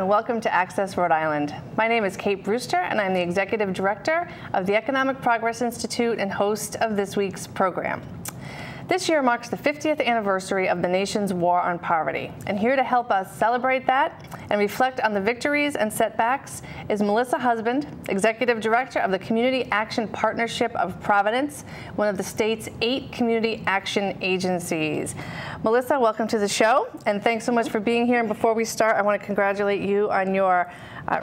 and welcome to Access Rhode Island. My name is Kate Brewster, and I'm the Executive Director of the Economic Progress Institute and host of this week's program. This year marks the 50th anniversary of the nation's war on poverty, and here to help us celebrate that and reflect on the victories and setbacks is Melissa Husband, Executive Director of the Community Action Partnership of Providence, one of the state's 8 community action agencies. Melissa, welcome to the show, and thanks so much for being here. And before we start, I want to congratulate you on your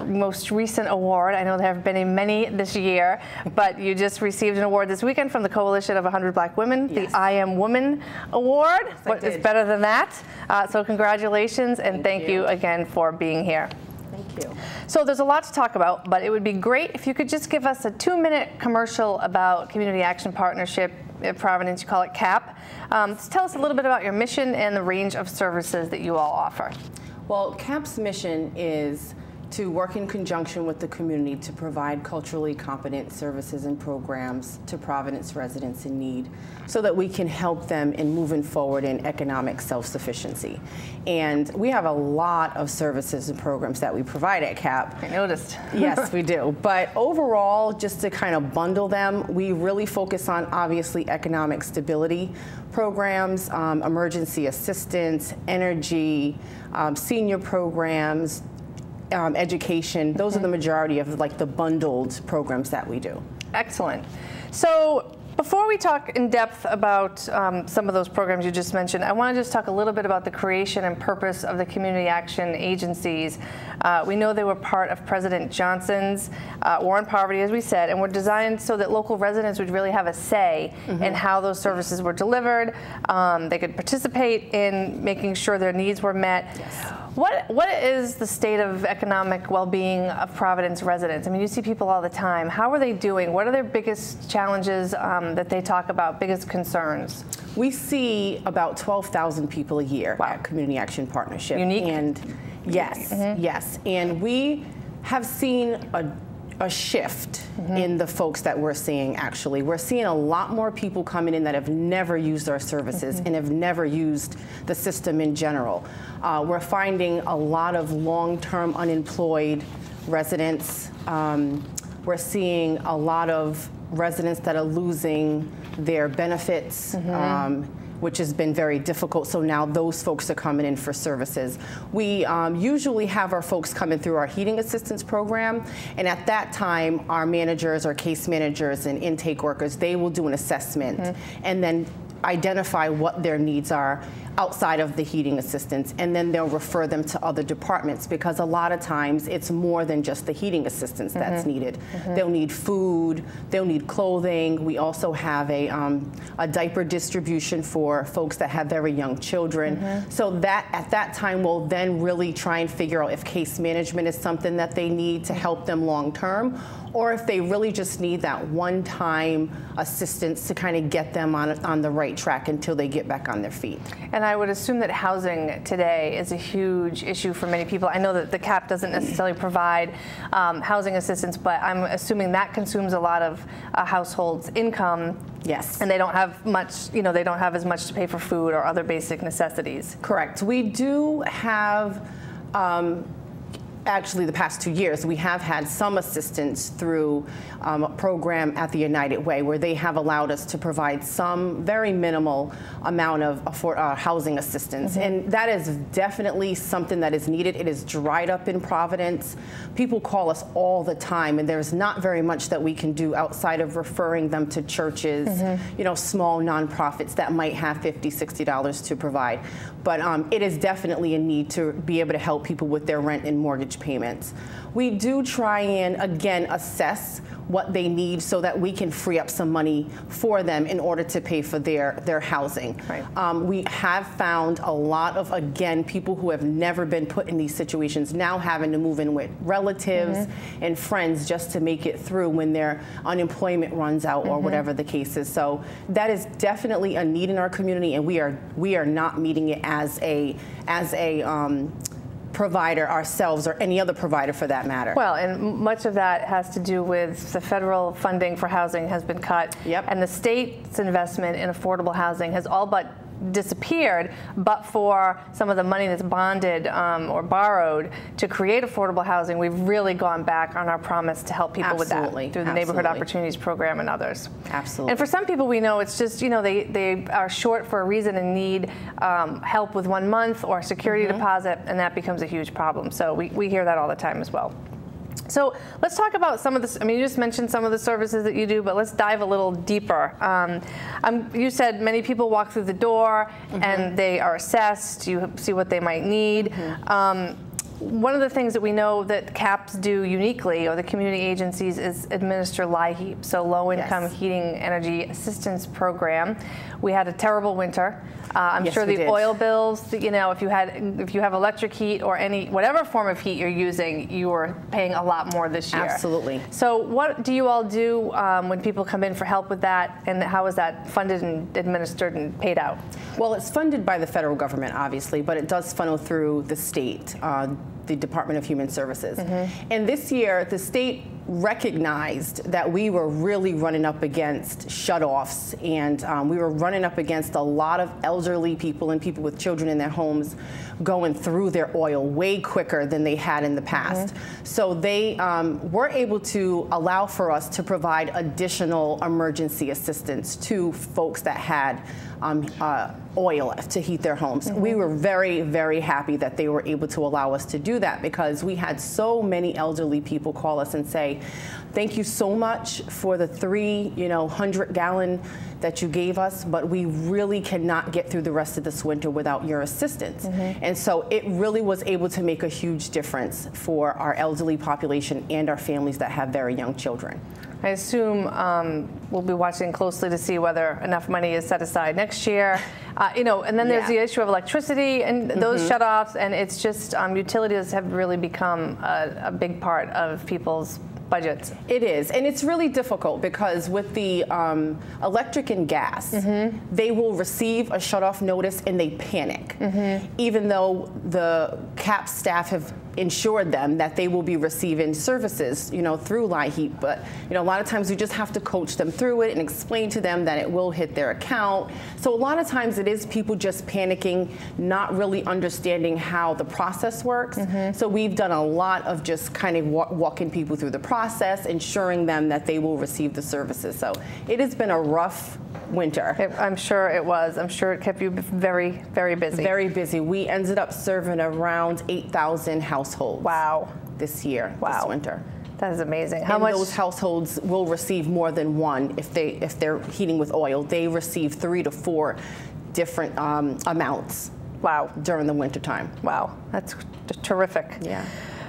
most recent award. I know there have been many this year, but you just received an award this weekend from the Coalition of 100 Black Women, yes, the I Am Woman Award. Yes, what is better than that? So congratulations, and thank you again for being here. Thank you. So there's a lot to talk about, but it would be great if you could just give us a 2-minute commercial about Community Action Partnership at Providence. You call it CAPP. Tell us a little bit about your mission and the range of services that you all offer. Well, CAPP's mission is to work in conjunction with the community to provide culturally competent services and programs to Providence residents in need so that we can help them in moving forward in economic self-sufficiency. And we have a lot of services and programs that we provide at CAPP. I noticed. Yes, we do. But overall, just to kind of bundle them, we really focus on obviously economic stability programs, emergency assistance, energy, senior programs, education. Those are the majority of the bundled programs that we do. Excellent. So before we talk in depth about some of those programs you just mentioned, I want to just talk a little bit about the creation and purpose of the community action agencies. We know they were part of President Johnson's war on poverty, as we said, and were designed so that local residents would really have a say in how those services were delivered. They could participate in making sure their needs were met. Yes. What is the state of economic well-being of Providence residents? I mean, you see people all the time. How are they doing? What are their biggest challenges that they talk about, biggest concerns? We see about 12,000 people a year at Community Action Partnership. Unique? And yes, yes. And we have seen a shift in the folks that we're seeing, actually. We're seeing a lot more people coming in that have never used our services and have never used the system in general. We're finding a lot of long-term unemployed residents. We're seeing a lot of residents that are losing their benefits, which has been very difficult. So now those folks are coming in for services. We usually have our folks coming through our heating assistance program, and at that time, our managers, our case managers and intake workers, they will do an assessment and then identify what their needs are outside of the heating assistance, and then they'll refer them to other departments, because a lot of times it's more than just the heating assistance that's needed. They'll need food, they'll need clothing. We also have a diaper distribution for folks that have very young children. So that at that time we'll then really try and figure out if case management is something that they need to help them long term, or if they really just need that one-time assistance to kind of get them on the right track until they get back on their feet. And I would assume that housing today is a huge issue for many people. I know that the CAPP doesn't necessarily provide housing assistance, but I'm assuming that consumes a lot of households' income. Yes. And they don't have much, they don't have as much to pay for food or other basic necessities. Correct. We do have actually, the past 2 years, we have had some assistance through a program at the United Way, where they have allowed us to provide some very minimal amount of housing assistance. And that is definitely something that is needed. It is dried up in Providence. People call us all the time, and there's not very much that we can do outside of referring them to churches, small nonprofits that might have $50, $60 to provide. But it is definitely a need to be able to help people with their rent and mortgage payments. We do try and, again, assess what they need so that we can free up some money for them in order to pay for their housing. Right. We have found a lot of, again, people who have never been put in these situations now having to move in with relatives and friends just to make it through when their unemployment runs out or whatever the case is. So that is definitely a need in our community, and we are not meeting it as a provider ourselves, or any other provider for that matter. Well, and much of that has to do with the federal funding for housing has been cut, and the state's investment in affordable housing has all but disappeared, but for some of the money that's bonded or borrowed to create affordable housing, we've really gone back on our promise to help people with that through the Neighborhood Opportunities Program and others. Absolutely. And for some people we know it's just, they are short for a reason and need help with 1 month or security deposit, and that becomes a huge problem. So we hear that all the time as well. So let's talk about some of this. I mean, you just mentioned some of the services that you do, but let's dive a little deeper. You said many people walk through the door and they are assessed. You see what they might need. One of the things that we know that CAPPs do uniquely, or the community agencies, is administer LIHEAP, so Low-Income Heating Energy Assistance Program. We had a terrible winter. I'm sure the oil bills, if you have electric heat or whatever form of heat you're using, you are paying a lot more this year. Absolutely. So what do you all do when people come in for help with that, and how is that funded and administered and paid out? Well, it's funded by the federal government, obviously, but it does funnel through the state, the Department of Human Services. And this year, the state recognized that we were really running up against shutoffs, and we were running up against a lot of elderly people and people with children in their homes going through their oil way quicker than they had in the past. So they were able to allow for us to provide additional emergency assistance to folks that had oil to heat their homes. We were very, very happy that they were able to allow us to do that, because we had so many elderly people call us and say, thank you so much for the 300-gallon that you gave us, but we really cannot get through the rest of this winter without your assistance. And so it really was able to make a huge difference for our elderly population and our families that have very young children. I assume we'll be watching closely to see whether enough money is set aside next year. And then there's the issue of electricity and those shutoffs, and it's just utilities have really become a big part of people's budgets. It is, and it's really difficult because with the electric and gas, they will receive a shutoff notice and they panic, even though the CAPP staff have ensured them that they will be receiving services, through LIHEAP. But, a lot of times we just have to coach them through it and explain to them that it will hit their account. So a lot of times it is people just panicking, not really understanding how the process works. So we've done a lot of just kind of walking people through the process, ensuring them that they will receive the services. So it has been a rough winter. I'm sure it was. I'm sure it kept you very, very busy. Very busy. We ended up serving around 8,000 households. Wow. This year, this winter. That is amazing. How much? Those households will receive more than one if they're heating with oil. They receive 3 to 4 different amounts. Wow. During the winter time. Wow, that's terrific. Yeah.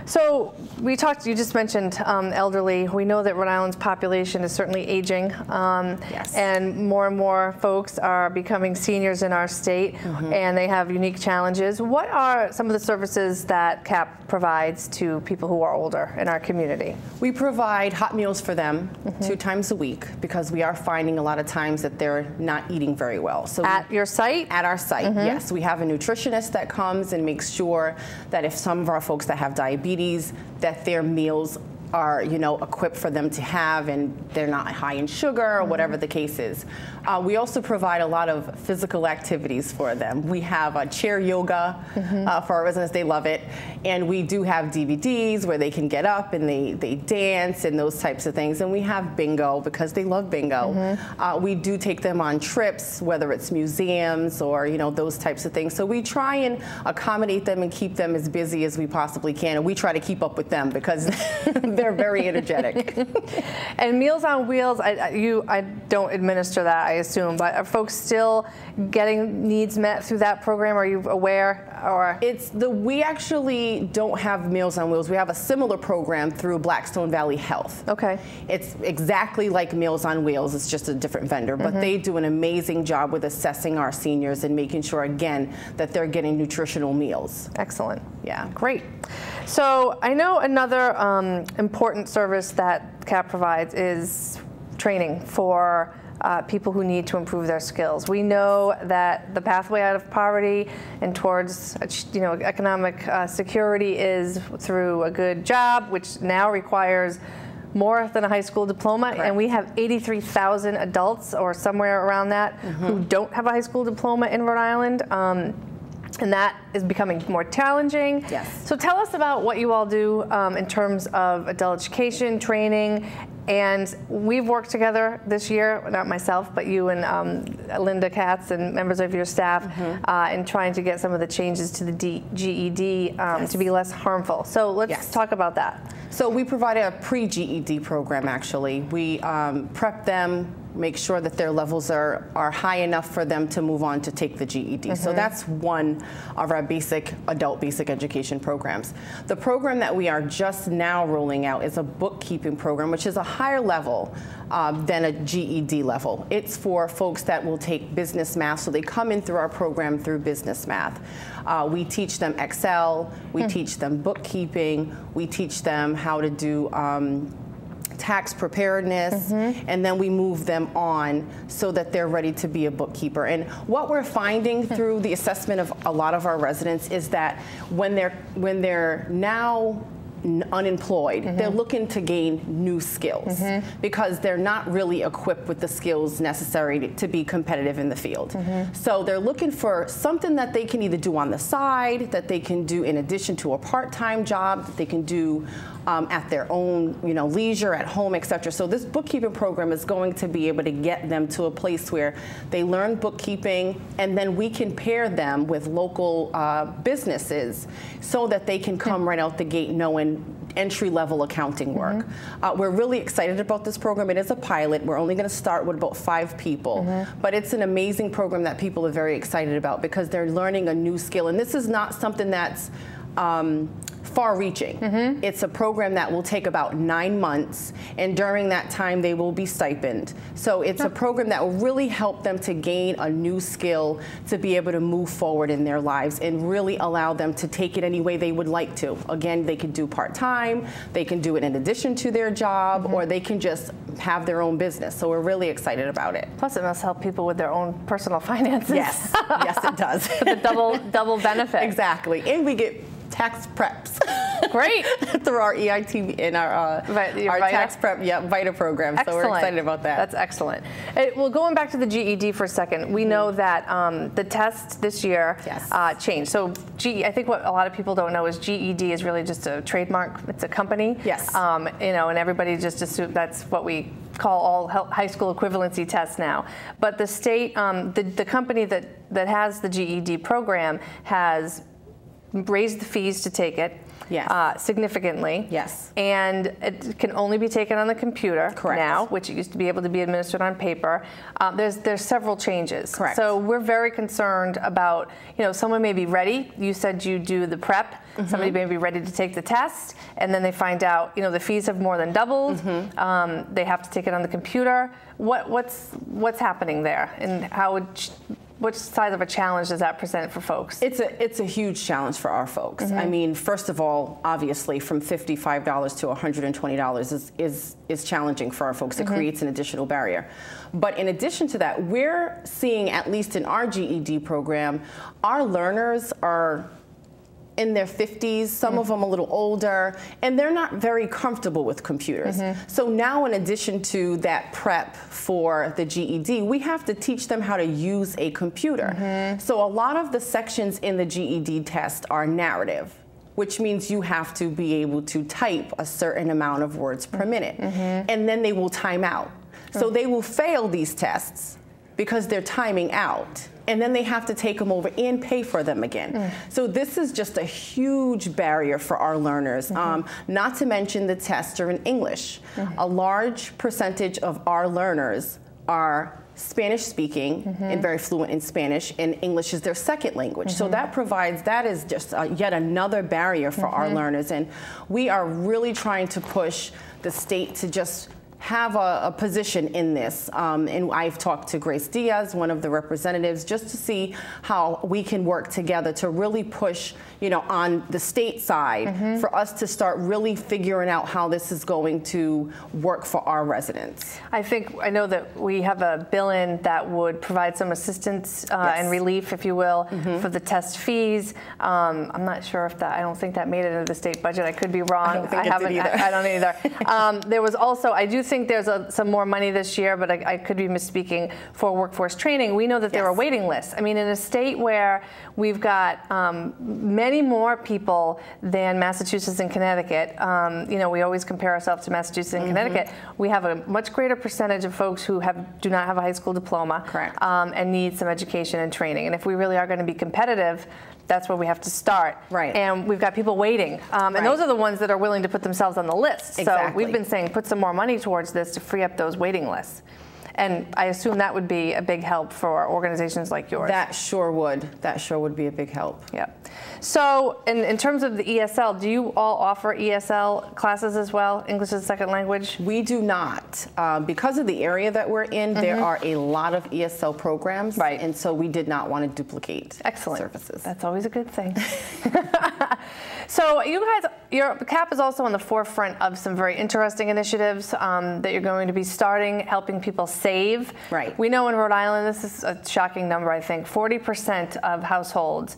So you just mentioned elderly. We know that Rhode Island's population is certainly aging, and more folks are becoming seniors in our state, and they have unique challenges. What are some of the services that CAPP provides to people who are older in our community? We provide hot meals for them 2 times a week, because we are finding a lot of times that they're not eating very well. So at your site? At our site, yes. We have a nutritionist that comes and makes sure that if some of our folks that have diabetes, that their meals are, equipped for them to have, and they're not high in sugar or whatever the case is. We also provide a lot of physical activities for them. We have chair yoga for our residents. They love it. And we do have DVDs where they can get up and they dance and those types of things. And we have bingo, because they love bingo. We do take them on trips, whether it's museums or, those types of things. So we try and accommodate them and keep them as busy as we possibly can. And we try to keep up with them, because they're very energetic. And Meals on Wheels, I don't administer that, I assume, but are folks still getting needs met through that program? Are you aware? Or we actually don't have Meals on Wheels. We have a similar program through Blackstone Valley Health. Okay. It's exactly like Meals on Wheels. It's just a different vendor, but they do an amazing job with assessing our seniors and making sure, again, that they're getting nutritional meals. Excellent. Yeah. Great. So I know another important service that CAPP provides is training for people who need to improve their skills. We know that the pathway out of poverty and towards economic security is through a good job, which now requires more than a high school diploma, Correct. and we have 83,000 adults or somewhere around that who don't have a high school diploma in Rhode Island. And that is becoming more challenging. Yes. So tell us about what you all do in terms of adult education, training, and we've worked together this year, not myself, but you and Linda Katz and members of your staff in trying to get some of the changes to the GED to be less harmful. So let's talk about that. So we provide a pre-GED program, actually. We prep them, make sure that their levels are high enough for them to move on to take the GED. So that's one of our adult basic education programs. The program that we are just now rolling out is a bookkeeping program, which is a higher level than a GED level. It's for folks that will take business math, so they come in through our program through business math. We teach them Excel, we teach them bookkeeping, we teach them how to do tax preparedness, and then we move them on so that they're ready to be a bookkeeper. And what we're finding through the assessment of a lot of our residents is that when they're now unemployed, they're looking to gain new skills because they're not really equipped with the skills necessary to be competitive in the field. So they're looking for something that they can either do on the side, that they can do in addition to a part-time job, that they can do at their own leisure, at home, etc. So this bookkeeping program is going to be able to get them to a place where they learn bookkeeping, and then we can pair them with local businesses so that they can come right out the gate knowing entry-level accounting work. We're really excited about this program. It is a pilot. We're only going to start with about 5 people, but it's an amazing program that people are very excited about because they're learning a new skill. And this is not something that's far-reaching. It's a program that will take about 9 months, and during that time they will be stipend. So it's a program that will really help them to gain a new skill to be able to move forward in their lives and really allow them to take it any way they would like to. Again, they can do part-time, they can do it in addition to their job, or they can just have their own business. So we're really excited about it. Plus it must help people with their own personal finances. Yes, yes it does. The double benefit. Exactly, and we get tax preps. Great. Through our EIT and our tax prep, VITA program. Excellent. So we're excited about that. That's excellent. Well, going back to the GED for a second, we know that the test this year changed. So I think what a lot of people don't know is GED is really just a trademark. It's a company. Yes. And everybody just assumes that's what we call all high school equivalency tests now. But the state, the company that has the GED program has raised the fees to take it significantly. Yes. And it can only be taken on the computer now, which it used to be able to be administered on paper. There's several changes. Correct. So we're very concerned about, someone may be ready. You said you do the prep. Somebody may be ready to take the test, and then they find out, the fees have more than doubled. They have to take it on the computer. What's happening there, and which size of a challenge does that present for folks? It's a huge challenge for our folks. I mean, first of all, obviously, from $55 to $120 is challenging for our folks. It creates an additional barrier. But in addition to that, we're seeing, at least in our GED program, our learners are in their 50s, some of them a little older, and they're not very comfortable with computers. So now, in addition to that prep for the GED, we have to teach them how to use a computer. So a lot of the sections in the GED test are narrative, which means you have to be able to type a certain amount of words per minute, and then they will time out. So they will fail these tests because they're timing out, and then they have to take them over and pay for them again. So this is just a huge barrier for our learners, not to mention the tests are in English. A large percentage of our learners are Spanish speaking and very fluent in Spanish, and English is their second language. So that is just yet another barrier for our learners, and we are really trying to push the state to just have a position in this. And I've talked to Grace Diaz, one of the representatives, just to see how we can work together to really push, on the state side for us to start really figuring out how this is going to work for our residents. I know that we have a bill in that would provide some assistance and relief, if you will, for the test fees. I'm not sure if I don't think that made it into the state budget. I could be wrong. I don't think it did either. I don't either. There was also, I do think there's some more money this year, but I could be misspeaking, for workforce training. We know that there are waiting lists. I mean, in a state where we've got many more people than Massachusetts and Connecticut, we always compare ourselves to Massachusetts and Connecticut. We have a much greater percentage of folks who do not have a high school diploma. Correct. And need some education and training. And if we really are going to be competitive, that's where we have to start. Right. And we've got people waiting. And those are the ones that are willing to put themselves on the list. Exactly. So we've been saying put some more money towards this to free up those waiting lists. And I assume that would be a big help for organizations like yours. That sure would. That sure would be a big help. Yeah. So in terms of the ESL, do you all offer ESL classes as well, English as a second language? We do not. Because of the area that we're in, there are a lot of ESL programs. Right. And so we did not want to duplicate Excellent. services. That's always a good thing. So you guys, your CAPP is also on the forefront of some very interesting initiatives that you're going to be starting, helping people save. Right. We know in Rhode Island, this is a shocking number, I think, 40% of households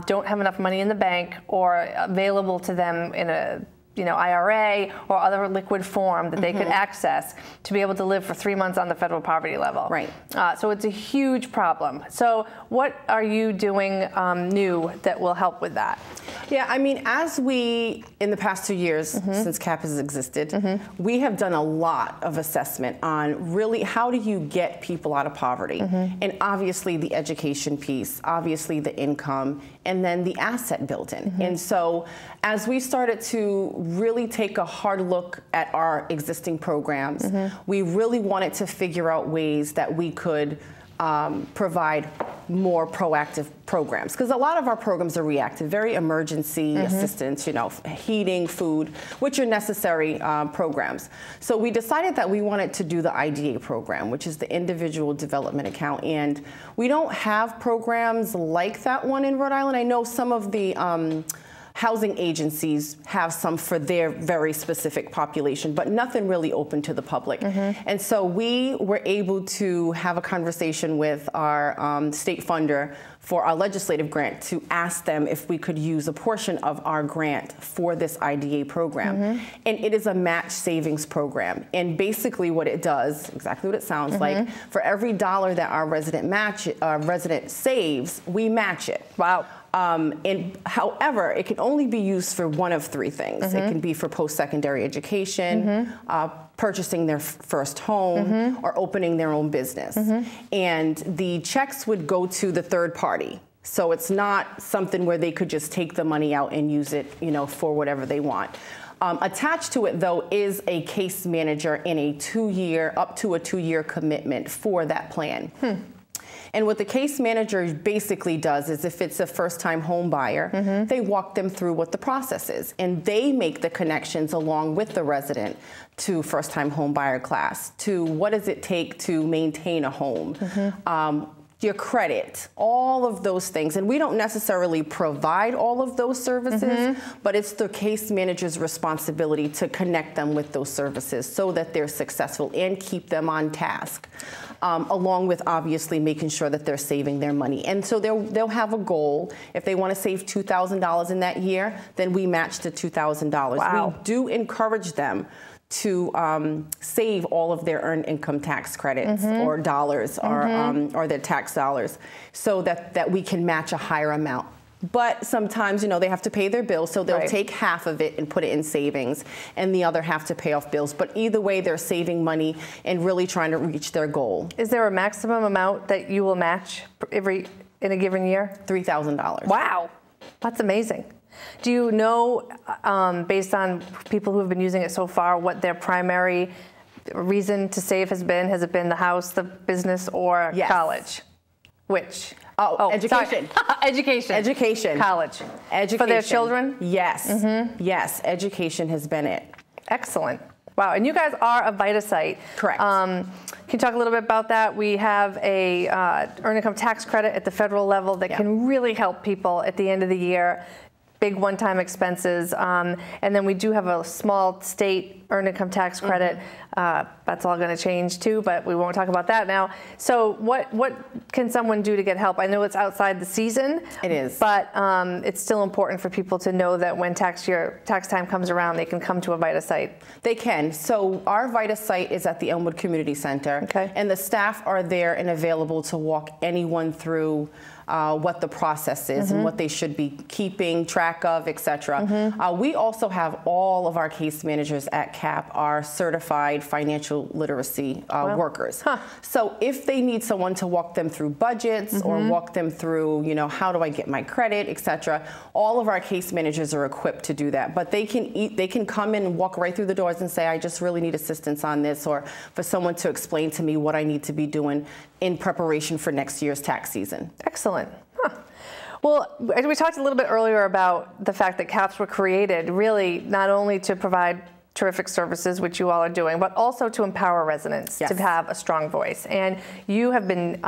don't have enough money in the bank or available to them in a IRA or other liquid form that they could access to be able to live for 3 months on the federal poverty level. Right. So it's a huge problem. So what are you doing new that will help with that? Yeah, I mean, as we, in the past 2 years, since CAPP has existed, we have done a lot of assessment on really how do you get people out of poverty? And obviously the education piece, obviously the income, and then the asset building. And so as we started to really take a hard look at our existing programs, we really wanted to figure out ways that we could provide more proactive programs, because a lot of our programs are reactive, very emergency assistance, heating, food, which are necessary programs. So we decided that we wanted to do the IDA program, which is the Individual Development Account, and we don't have programs like that one in Rhode Island. I know some of the housing agencies have some for their very specific population, but nothing really open to the public. And so we were able to have a conversation with our state funder for our legislative grant to ask them if we could use a portion of our grant for this IDA program. And it is a match savings program. And basically what it does, exactly what it sounds like, for every dollar that our resident saves, we match it. Wow. And however, it can only be used for one of three things. It can be for post-secondary education, purchasing their first home, or opening their own business. And the checks would go to the third party. So it's not something where they could just take the money out and use it, for whatever they want. Attached to it, though, is a case manager in up to a 2-year commitment for that plan. And what the case manager basically does is, if it's a first-time home buyer, they walk them through what the process is. And they make the connections along with the resident to first-time home buyer class, to what does it take to maintain a home, your credit, all of those things. And we don't necessarily provide all of those services, but it's the case manager's responsibility to connect them with those services so that they're successful and keep them on task. Along with obviously making sure that they're saving their money. And so they'll have a goal. If they want to save $2,000 in that year, then we match the $2,000. Wow. We do encourage them to save all of their earned income tax credits or dollars or their tax dollars, so that we can match a higher amount. But sometimes, they have to pay their bills, so they'll take half of it and put it in savings, and the other half to pay off bills. But either way, they're saving money and really trying to reach their goal. Is there a maximum amount that you will match in a given year? $3,000. Wow, that's amazing. Do you know, based on people who have been using it so far, what their primary reason to save has been? Has it been the house, the business, or college? Which? Oh, education. Education. Education. College. Education. For their children? Yes. Yes, education has been it. Excellent. Wow, and you guys are a VITA site. Correct. Can you talk a little bit about that? We have a earned income tax credit at the federal level that can really help people at the end of the year. Big one-time expenses, and then we do have a small state earned income tax credit. That's all going to change too, but we won't talk about that now. So what can someone do to get help? I know it's outside the season. It is. But it's still important for people to know that when tax time comes around, they can come to a VITA site. They can. So our VITA site is at the Elmwood Community Center, and the staff are there and available to walk anyone through what the process is and what they should be keeping track of, etc. We also have all of our case managers at CAPP are certified financial literacy workers. So if they need someone to walk them through budgets or walk them through, you know, how do I get my credit, etc., all of our case managers are equipped to do that. But they can come in and walk right through the doors and say, I just really need assistance on this, or for someone to explain to me what I need to be doing in preparation for next year's tax season. Excellent. Well, we talked a little bit earlier about the fact that CAPPs were created really not only to provide terrific services, which you all are doing, but also to empower residents to have a strong voice. And you have been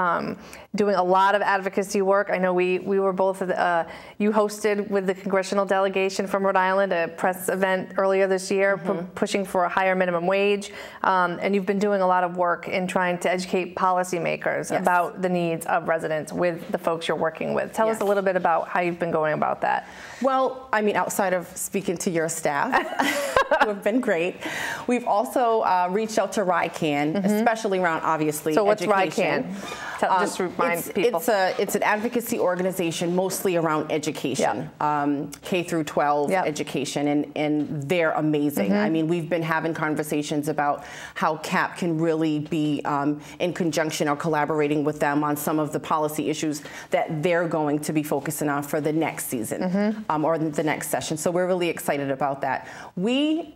doing a lot of advocacy work. I know we were both, you hosted with the congressional delegation from Rhode Island a press event earlier this year, pushing for a higher minimum wage. And you've been doing a lot of work in trying to educate policymakers about the needs of residents with the folks you're working with. Tell us a little bit about how you've been going about that. Well, I mean, outside of speaking to your staff, who have been great, we've also reached out to RICAN, especially around, obviously, so what's education. RICAN? Just remind people. It's an advocacy organization mostly around education, K through 12 education, and they're amazing. I mean, we've been having conversations about how CAPP can really be in conjunction or collaborating with them on some of the policy issues that they're going to be focusing on for the next season or the next session. So we're really excited about that. We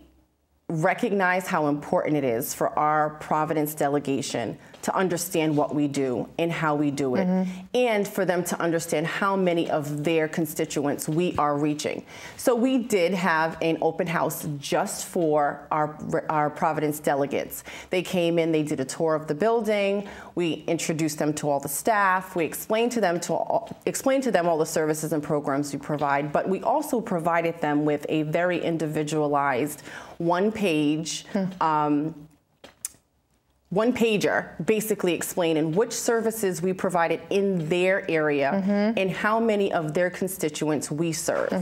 recognize how important it is for our Providence delegation to understand what we do and how we do it, and for them to understand how many of their constituents we are reaching. So we did have an open house just for our Providence delegates. They came in, they did a tour of the building, we introduced them to all the staff, we explained to them all the services and programs we provide, but we also provided them with a very individualized one-page one-pager basically explaining which services we provided in their area and how many of their constituents we serve.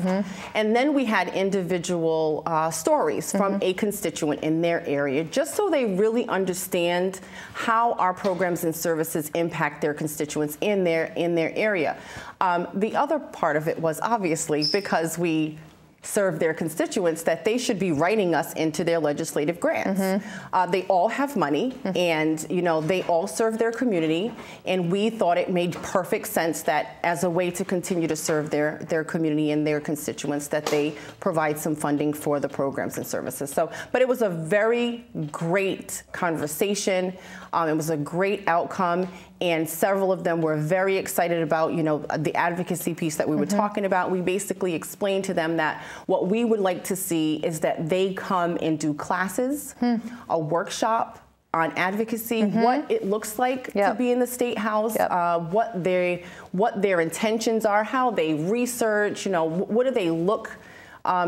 And then we had individual stories from a constituent in their area, just so they really understand how our programs and services impact their constituents in their area. The other part of it was obviously because we serve their constituents that they should be writing us into their legislative grants. They all have money, and you know, they all serve their community, and we thought it made perfect sense that as a way to continue to serve their community and their constituents, that they provide some funding for the programs and services. So, but it was a very great conversation. It was a great outcome, and several of them were very excited about, you know, the advocacy piece that we were talking about. We basically explained to them that what we would like to see is that they come and do classes, a workshop on advocacy, what it looks like to be in the State House, what their intentions are, how they research, you know, what do they look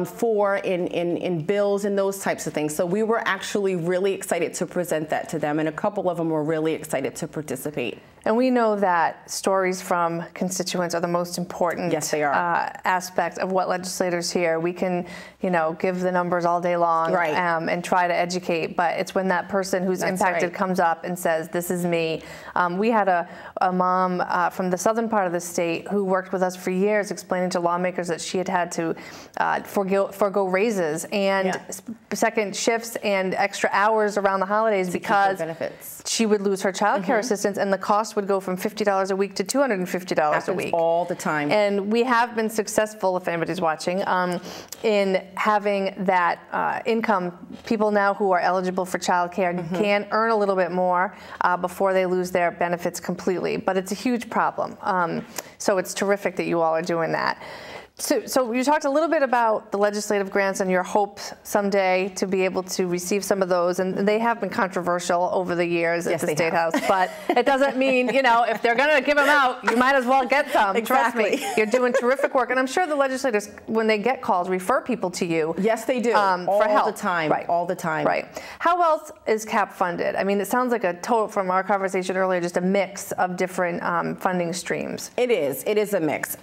for in bills and those types of things. So we were actually really excited to present that to them, and a couple of them were really excited to participate. And we know that stories from constituents are the most important aspect of what legislators hear. We can, you know, give the numbers all day long and try to educate, but it's when that person who's impacted comes up and says, this is me. We had a mom from the southern part of the state who worked with us for years explaining to lawmakers that she had to forego raises and second shifts and extra hours around the holidays because she would lose her child care assistance, and the cost would go from $50 a week to $250 a week. All the time. And we have been successful, if anybody's watching, in having that income. People now who are eligible for child care can earn a little bit more before they lose their benefits completely. But it's a huge problem. So it's terrific that you all are doing that. So you talked a little bit about the legislative grants and your hope someday to be able to receive some of those, and they have been controversial over the years at the State House, but it doesn't mean, you know, if they're going to give them out, you might as well get some. Exactly. Trust me, you're doing terrific work, and I'm sure the legislators, when they get calls, refer people to you. Yes, they do. For help. All the time. Right. All the time. Right. How else is CAPP funded? I mean, it sounds like a total, from our conversation earlier, just a mix of different funding streams. It is. It is a mix.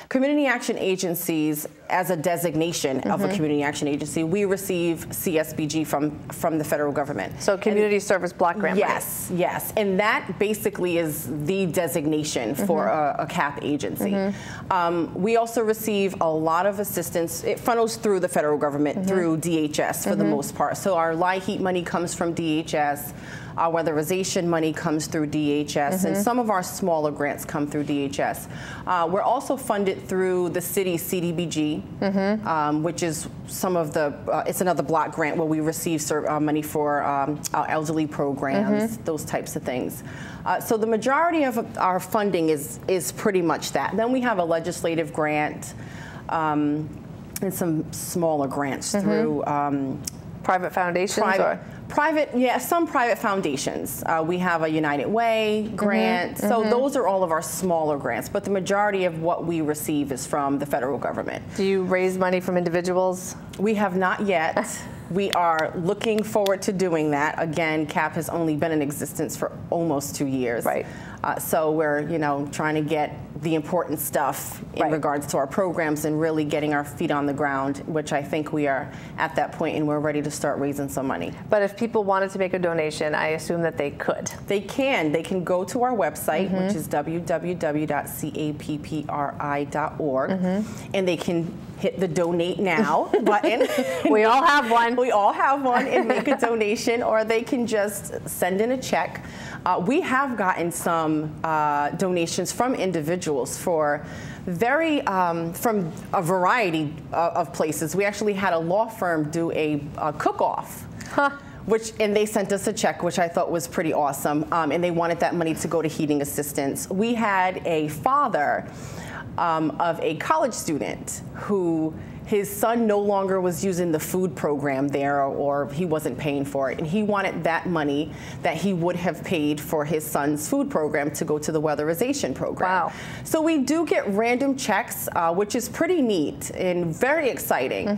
Community action agencies, as a designation of a community action agency, we receive CSBG from the federal government. So community service block grant money. Yes, yes. And that basically is the designation for a CAPP agency. We also receive a lot of assistance. It funnels through the federal government, through DHS for the most part. So our LIHEAP money comes from DHS. Our weatherization money comes through DHS, and some of our smaller grants come through DHS. We're also funded through the city CDBG, which is some of the, it's another block grant where we receive money for our elderly programs, those types of things. So the majority of our funding is pretty much that. Then we have a legislative grant and some smaller grants through private foundations? Some private foundations. We have a United Way grant. So those are all of our smaller grants, but the majority of what we receive is from the federal government. Do you raise money from individuals? We have not yet. We are looking forward to doing that. Again, CAPP has only been in existence for almost 2 years. Right. So we're, trying to get the important stuff in regards to our programs and really getting our feet on the ground, which I think we are at that point, and we're ready to start raising some money. But if people wanted to make a donation, I assume that they could. They can. They can go to our website, which is www.cappri.org, and they can hit the donate now button. We all have one. We all have one, and make a donation, or they can just send in a check. We have gotten some donations from individuals for from a variety of places. We actually had a law firm do a cook-off. And they sent us a check, which I thought was pretty awesome, and they wanted that money to go to heating assistance. We had a father of a college student who his son no longer was using the food program there, or he wasn't paying for it, and he wanted that money that he would have paid for his son's food program to go to the weatherization program. Wow. So we do get random checks, which is pretty neat and very exciting.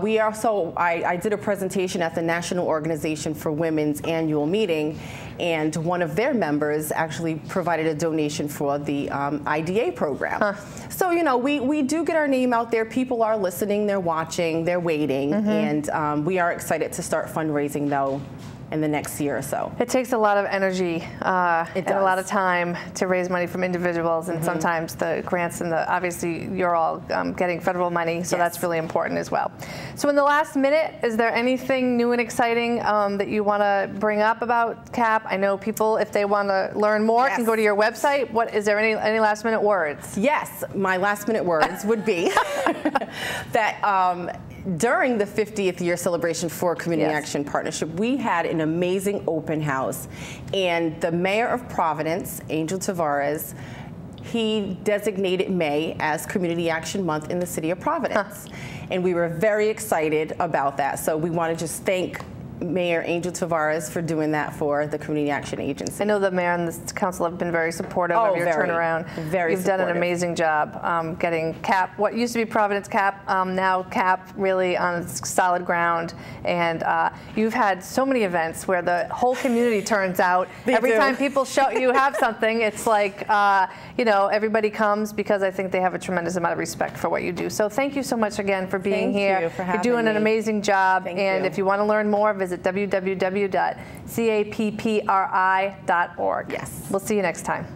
We also, I did a presentation at the National Organization for Women's annual meeting, and one of their members actually provided a donation for the IDA program. So, we do get our name out there. People are listening, they're watching, they're waiting, and we are excited to start fundraising, though, in the next year or so. It takes a lot of energy and a lot of time to raise money from individuals, and sometimes the grants and obviously you're all getting federal money, so that's really important as well. So in the last minute, is there anything new and exciting that you want to bring up about CAPP? I know people, if they want to learn more, can go to your website. Is there any last minute words? Yes, my last minute words would be that during the 50th year celebration for Community Action Partnership, we had an amazing open house, and the mayor of Providence, Angel Tavares, he designated May as Community Action Month in the city of Providence. And we were very excited about that. So we want to just thank Mayor Angel Tavares for doing that for the Community Action Agency. I know the mayor and the council have been very supportive of your turnaround. You've done an amazing job getting CAPP, what used to be Providence CAPP, now CAPP really on solid ground. And you've had so many events where the whole community turns out. Every time people show you have something, it's like, everybody comes because I think they have a tremendous amount of respect for what you do. So thank you so much again for being here. Thank you for having me. You're doing an amazing job. Thank and you. If you want to learn more, visit www.cappri.org. Yes. We'll see you next time.